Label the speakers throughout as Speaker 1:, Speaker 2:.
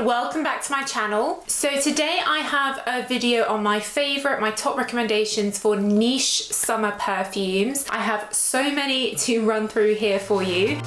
Speaker 1: welcome back to my channel. So today I have a video on my top recommendations for niche summer perfumes. I have so many to run through here for you.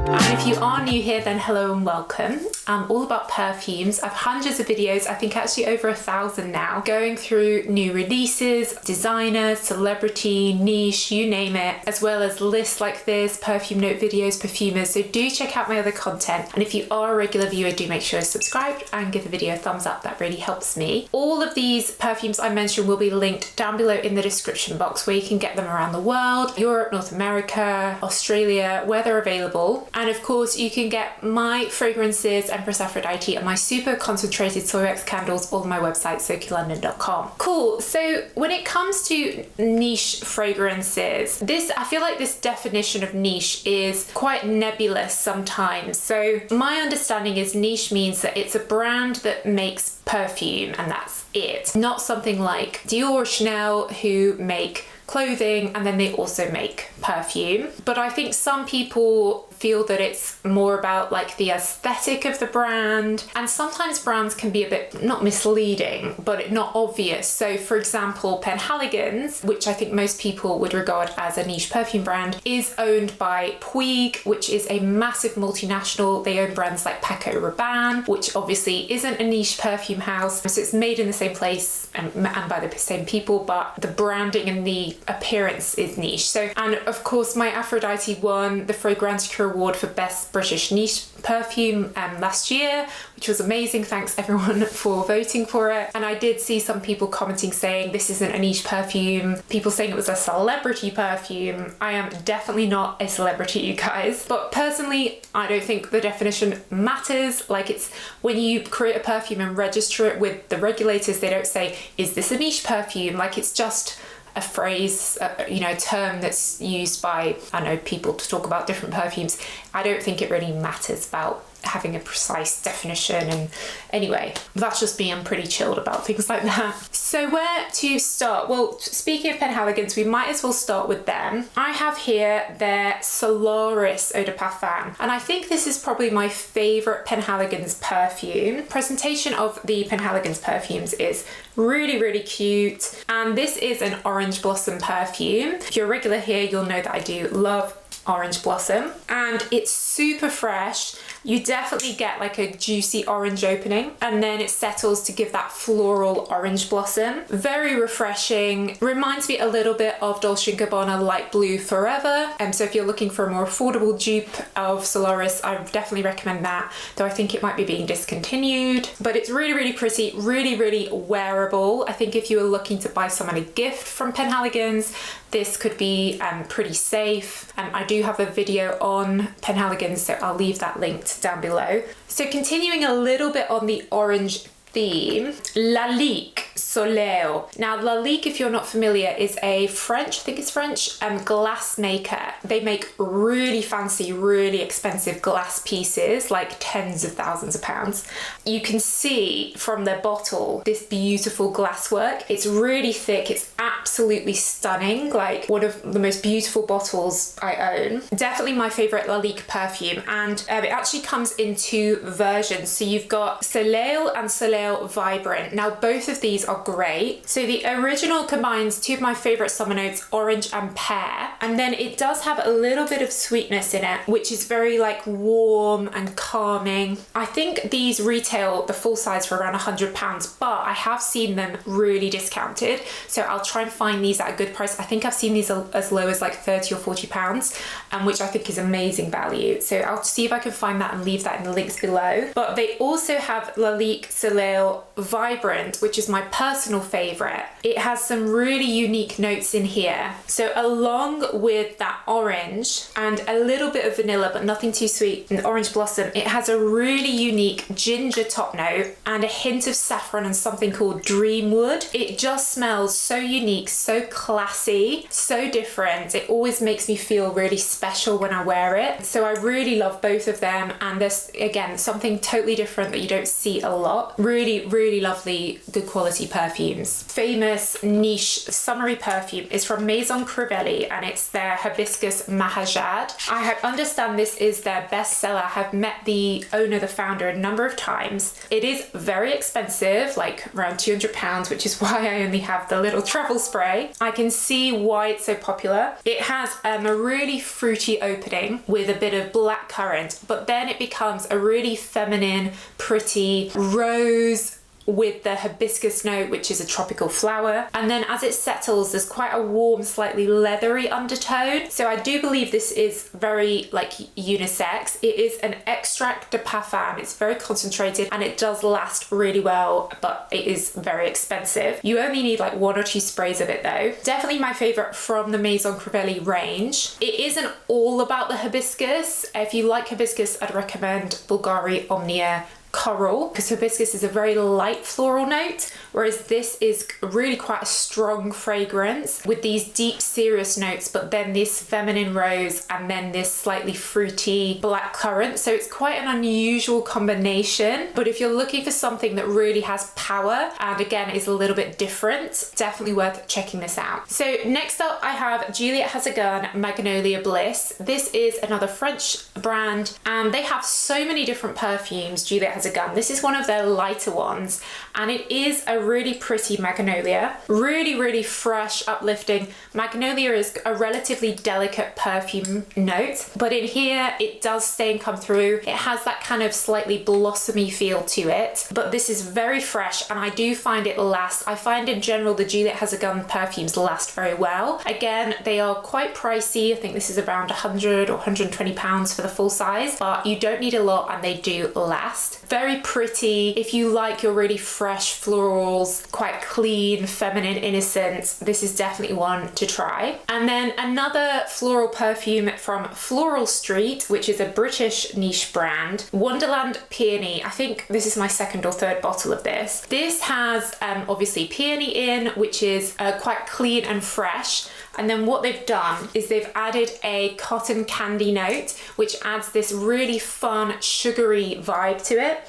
Speaker 1: And if you are new here, then hello and welcome. I'm all about perfumes. I have hundreds of videos, I think actually over 1,000 now, going through new releases, designers, celebrity, niche, you name it, as well as lists like this, perfume note videos, perfumers. So do check out my other content. And if you are a regular viewer, do make sure to subscribe and give the video a thumbs up. That really helps me. All of these perfumes I mentioned will be linked down below in the description box, where you can get them around the world, Europe, North America, Australia, where they're available. And of course, you can get my fragrances and Empress Aphrodite and my super concentrated soy wax candles all on my website, SokiLondon.com. Cool. So when it comes to niche fragrances, I feel like this definition of niche is quite nebulous sometimes. So my understanding is niche means that it's a brand that makes perfume and that's it. Not something like Dior or Chanel, who make clothing and then they also make perfume. But I think some people feel that it's more about like the aesthetic of the brand, and sometimes brands can be a bit not misleading but not obvious. So for example, Penhaligon's, which I think most people would regard as a niche perfume brand, is owned by Puig, which is a massive multinational. They own brands like Paco Rabanne, which obviously isn't a niche perfume house, so it's made in the same place and by the same people, but the branding and the appearance is niche. So, and of course my Aphrodite won the Fragrantica Award for Best British Niche Perfume last year, which was amazing. Thanks everyone for voting for it. And I did see some people commenting saying this isn't a niche perfume, people saying it was a celebrity perfume. I am definitely not a celebrity, you guys, but personally I don't think the definition matters. Like, it's when you create a perfume and register it with the regulators, they don't say, is this a niche perfume? Like, it's just a phrase, a term that's used by, I know, people to talk about different perfumes. I don't think it really matters about having a precise definition. And anyway, that's just me. I'm pretty chilled about things like that. So where to start? Well, speaking of Penhaligon's, we might as well start with them. I have here their Solaris Eau de Parfum, and I think this is probably my favorite Penhaligon's perfume. Presentation of the Penhaligon's perfumes is really, really cute. And this is an orange blossom perfume. If you're a regular here, you'll know that I do love orange blossom, and it's super fresh. You definitely get like a juicy orange opening, and then it settles to give that floral orange blossom. Very refreshing. Reminds me a little bit of Dolce & Gabbana Light Blue Forever. So if you're looking for a more affordable dupe of Solaris, I definitely recommend that, though I think it might be being discontinued. But it's really, really pretty, really, really wearable. I think if you were looking to buy someone a gift from Penhaligon's, this could be pretty safe. I do have a video on Penhaligon's, so I'll leave that linked down below. So continuing a little bit on the orange theme, Lalique Soleil. Now Lalique, if you're not familiar, is a French, I think it's French, glass maker. They make really fancy, really expensive glass pieces, like tens of thousands of pounds. You can see from their bottle this beautiful glass work. It's really thick, it's absolutely stunning, like one of the most beautiful bottles I own. Definitely my favorite Lalique perfume, and it actually comes in two versions. So you've got Soleil and Soleil Vibrant. Now both of these are great. So the original combines two of my favorite summer notes, orange and pear, and then it does have a little bit of sweetness in it, which is very like warm and calming. I think these retail the full size for around £100, but I have seen them really discounted, so I'll try and find these at a good price. I think I've seen these as low as like £30 or £40, which I think is amazing value. So I'll see if I can find that and leave that in the links below. But they also have Lalique Soleil Vibrant, which is my personal favorite. It has some really unique notes in here. So along with that orange and a little bit of vanilla, but nothing too sweet, and orange blossom, it has a really unique ginger top note and a hint of saffron and something called Dreamwood. It just smells so unique, so classy, so different. It always makes me feel really special when I wear it. So I really love both of them, and there's again something totally different that you don't see a lot. Really, really lovely, good quality quality perfumes. Famous niche summery perfume is from Maison Crivelli, and it's their Hibiscus Mahajad. I understand this is their bestseller. I have met the owner, the founder, a number of times. It is very expensive, like around £200, which is why I only have the little travel spray. I can see why it's so popular. It has a really fruity opening with a bit of black currant, but then it becomes a really feminine, pretty rose with the hibiscus note, which is a tropical flower. And then as it settles, there's quite a warm, slightly leathery undertone. So I do believe this is very like unisex. It is an extract de parfum. It's very concentrated and it does last really well, but it is very expensive. You only need like 1 or 2 sprays of it though. Definitely my favorite from the Maison Crivelli range. It isn't all about the hibiscus. If you like hibiscus, I'd recommend Bulgari Omnia Coral, because hibiscus is a very light floral note, whereas this is really quite a strong fragrance with these deep serious notes, but then this feminine rose and then this slightly fruity black currant. So it's quite an unusual combination, but if you're looking for something that really has power and again is a little bit different, definitely worth checking this out. So next up I have Juliette Has a Gun Magnolia Bliss. This is another French brand and they have so many different perfumes. Juliette Has a Gun. This is one of their lighter ones and it is a really pretty magnolia. Really fresh, uplifting. Magnolia is a relatively delicate perfume note, but in here it does stay and come through. It has that kind of slightly blossomy feel to it, but this is very fresh and I do find it lasts. I find in general the Juliette Has a Gun perfumes last very well. Again, they are quite pricey. I think this is around 100 or 120 pounds for the full size, but you don't need a lot and they do last. Very pretty. If you like your really fresh florals, quite clean, feminine, innocent, this is definitely one to try. And then another floral perfume from Floral Street, which is a British niche brand, Wonderland Peony. I think this is my 2nd or 3rd bottle of this. This has obviously peony in, which is quite clean and fresh. And then what they've done is they've added a cotton candy note, which adds this really fun, sugary vibe to it.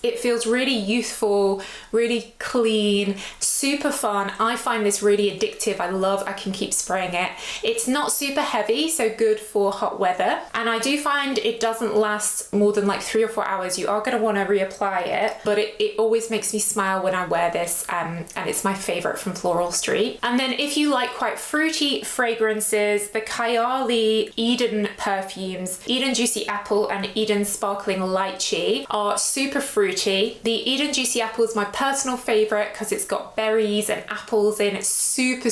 Speaker 1: It feels really youthful, really clean, super fun. I find this really addictive. I can keep spraying it. It's not super heavy, so good for hot weather. And I do find it doesn't last more than like 3 or 4 hours. You are gonna wanna reapply it, but it always makes me smile when I wear this, and it's my favorite from Floral Street. And then if you like quite fruity fragrances, the Kayali Eden perfumes, Eden Juicy Apple and Eden Sparkling Lychee are super fruity. The Eden Juicy Apple is my personal favorite because it's got berries and apples in. It's super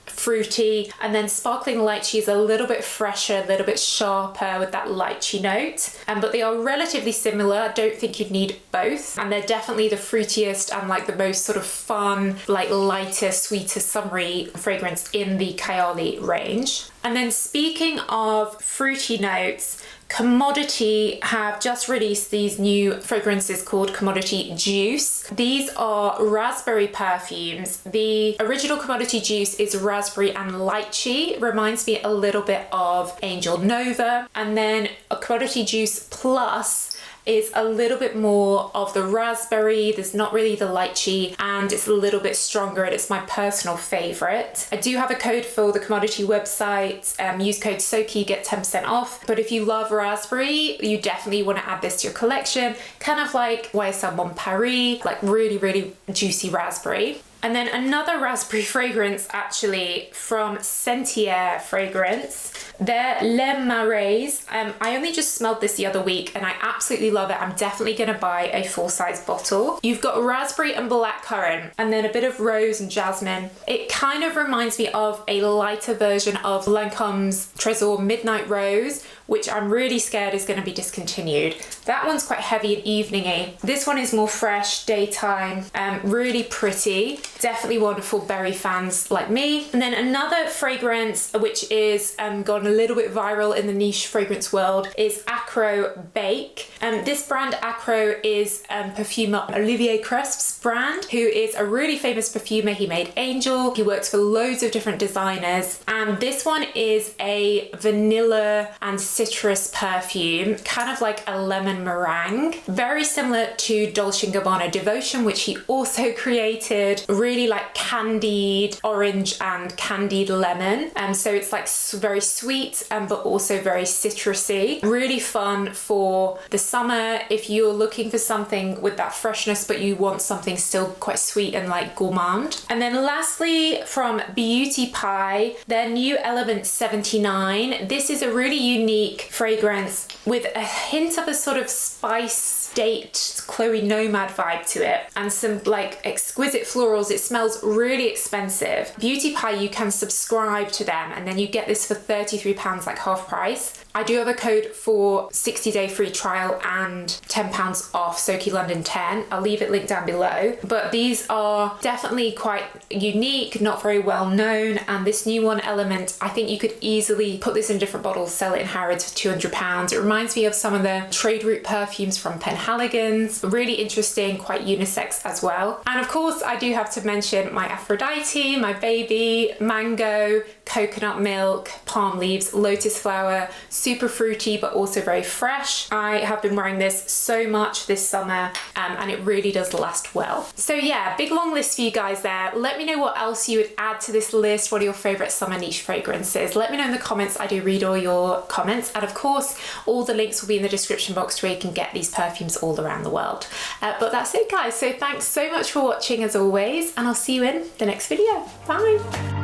Speaker 1: fruity, and then Sparkling Lychee is a little bit fresher, a little bit sharper with that lychee note, but they are relatively similar. I don't think you'd need both, and they're definitely the fruitiest and like the most sort of fun, like lighter, sweeter, summery fragrance in the Kayali range. And then speaking of fruity notes, Commodity have just released these new fragrances called Commodity Juice. These are raspberry perfumes. The original Commodity Juice is raspberry and lychee. Reminds me a little bit of Angel Nova. And then a Commodity Juice Plus is a little bit more of the raspberry. There's not really the lychee, and it's a little bit stronger, and it's my personal favorite. I do have a code for the Commodity website. Use code Soki, get 10% off. But if you love raspberry, you definitely want to add this to your collection. Kind of like YSL Mon Paris, like really juicy raspberry. And then another raspberry fragrance actually from Sentier Fragrance. They're Les Marais. I only just smelled this the other week and I absolutely love it. I'm definitely gonna buy a full-size bottle. You've got raspberry and blackcurrant and then a bit of rose and jasmine. It kind of reminds me of a lighter version of Lancome's Trésor Midnight Rose, which I'm really scared is gonna be discontinued. That one's quite heavy and evening-y. This one is more fresh, daytime, really pretty. Definitely wonderful berry fans like me. And then another fragrance which is gone a little bit viral in the niche fragrance world is Acro Bake. This brand Acro is perfumer Olivier Cresps. brand, who is a really famous perfumer. He made Angel. He works for loads of different designers. And this one is a vanilla and citrus perfume, kind of like a lemon meringue. Very similar to Dolce & Gabbana Devotion, which he also created. Really like candied orange and candied lemon. So it's like very sweet, but also very citrusy. Really fun for the summer if you're looking for something with that freshness, but you want something still quite sweet and like gourmand. And then lastly, from Beauty Pie, their new Element 79. This is a really unique fragrance with a hint of a sort of spice date Chloe Nomad vibe to it and some like exquisite florals. It smells really expensive. Beauty Pie, you can subscribe to them and then you get this for £33, like half price. I do have a code for 60-day free trial and £10 off, Soki London 10. I'll leave it linked down below. But these are definitely quite unique, not very well known. And this new one, Element, I think you could easily put this in different bottles, sell it in Harrods for £200. It reminds me of some of the Trade Route perfumes from Penhaligon's. Really interesting, quite unisex as well. And of course, I do have to mention my Aphrodite, my baby, mango, coconut milk, palm leaves, lotus flower, super fruity but also very fresh. I have been wearing this so much this summer and it really does last well. So yeah, big long list for you guys there. Let me know what else you would add to this list. What are your favorite summer niche fragrances? Let me know in the comments. I do read all your comments, and of course all the links will be in the description box where you can get these perfumes all around the world. But that's it guys, so thanks so much for watching as always, and I'll see you in the next video. Bye.